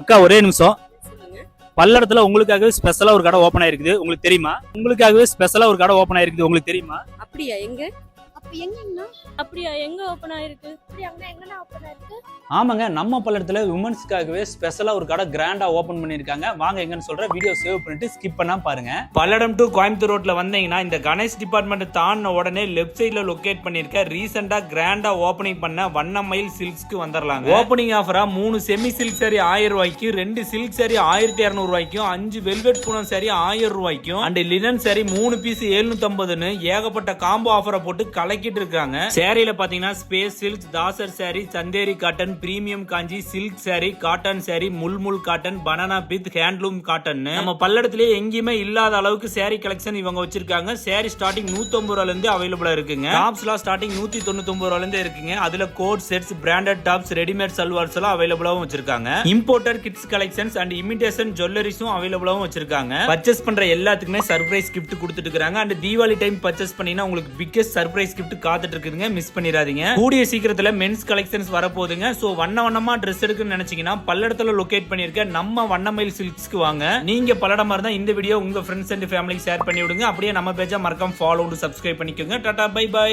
அக்கா ஒரே நிமிஷம். சொல்லுங்க. பல்லடத்துல உங்களுக்காகவே ஸ்பெஷலா ஒரு கடை ஓபன் ஆயிருக்குது, உங்களுக்கு தெரியுமா? உங்களுக்காகவே ஸ்பெஷலா ஒரு கடை ஓபன் ஆயிருக்குது, உங்களுக்கு தெரியுமா? அப்படியா? எங்க? அப்ப எங்கண்ணா? அப்படியா? எங்க ஓபன் ஆயிருக்கு? அப்படி அங்க எங்கண்ணா ஓபன் ஆயிருக்கு? ஆமாங்க, நம்ம பல்லடத்துல விமன்ஸ்க்காகவே ஸ்பெஷலா ஒரு கடை கிராண்டா ஓபன் பண்ணிருக்காங்க. வாங்க எங்கன்னு சொல்ற வீடியோ சேவ் பண்ணிட்டு ஸ்கிப் பண்ணாம பாருங்க. பல்லடம் டு கோயம்புத்தூர் ரோட்ல வந்தீங்கன்னா இந்த கணேஷ் டிபார்ட்மெண்ட் தாண்டின உடனே லெஃப்ட் சைட்ல லொகேட் பண்ணிருக்க ரீசெண்டா கிராண்டா ஓபனிங் பண்ண வண்ணமயில் சில்க்ஸ்க்கு வந்துடலாங்க. ஓபனிங் ஆஃபரா 3 செமி சில்க் சாரி 1000 ரூபாய்க்கு, 2 சில்க் சாரி 1200 ரூபாய்க்கும், 5 வெல்வெட் பூனம் சாரி 1000 ரூபாய்க்கும் அண்ட் லினன் சாரி 3 பீஸ் 750ன்னு ஏகப்பட்ட காம்போ ஆஃபரை போட்டு கலக்கிட்டு இருக்காங்க. சாரியில பாத்தீங்கன்னா ஸ்பேஸ் சில்க், தாசர் சாரி, சந்தேரி காட்டன், பிரீமியம் காஞ்சி, silk sorry, cotton sorry, mulmul cotton, banana பித், ஹேண்ட்லூம் காட்டன் நம்ம பல்லடத்திலே எங்கேயுமே இல்லாத அளவுக்கு சாரி கலெக்ஷன் இவங்க வச்சிருக்காங்க. சாரி ஸ்டார்டிங் 150 ரூபாயில இருந்து அவைலபிளா இருக்குங்க. டாப்ஸ்லாம் ஸ்டார்டிங் 199 ரூபாயில இருந்து இருக்குங்க. அதுல code sets, branded tops, readymade salwars எல்லாம் அவைலபிளாவும் வச்சிருக்காங்க. Imported kids collections and imitation ஜுவல்லரிஸும் அவைலபிளாவும் வச்சிருக்காங்க. பர்ச்சேஸ் பண்ற எல்லாத்துக்குமே சர்ப்ரைஸ் கிஃப்ட் கொடுத்துட்டு இருக்காங்க. அண்ட் தீபாவளி டைம் பர்ச்சேஸ் பண்ணீங்கன்னா உங்களுக்கு பிக்கெஸ்ட் சர்ப்ரைஸ் கிஃப்ட் காத்துட்டு இருக்குதுங்க. மிஸ் பண்ணிடாதீங்க. கூடிய சீக்கிரத்துல மென்ஸ் கலெக்ஷன்ஸ் வரப்போகுதுங்க. சோ வண்ணமா ட்ரெஸ் எடுக்கணும்னு நினைச்சீங்கன்னா பல்லடத்துல லொகேட் பண்ணிருக்க நம்ம வண்ணமயில் சில்க்ஸ்க்கு வாங்க. நீங்க பல்லடமா இருந்தா இந்த வீடியோ உங்க ஃப்ரெண்ட்ஸ் அண்ட் ஃபேமிலிக்கு ஷேர் பண்ணி விடுங்க. அப்படியே நம்ம பேஜை மறக்காம ஃபாலோ சப்ஸ்கிரைப் பண்ணிக்கோங்க. Tata bye by.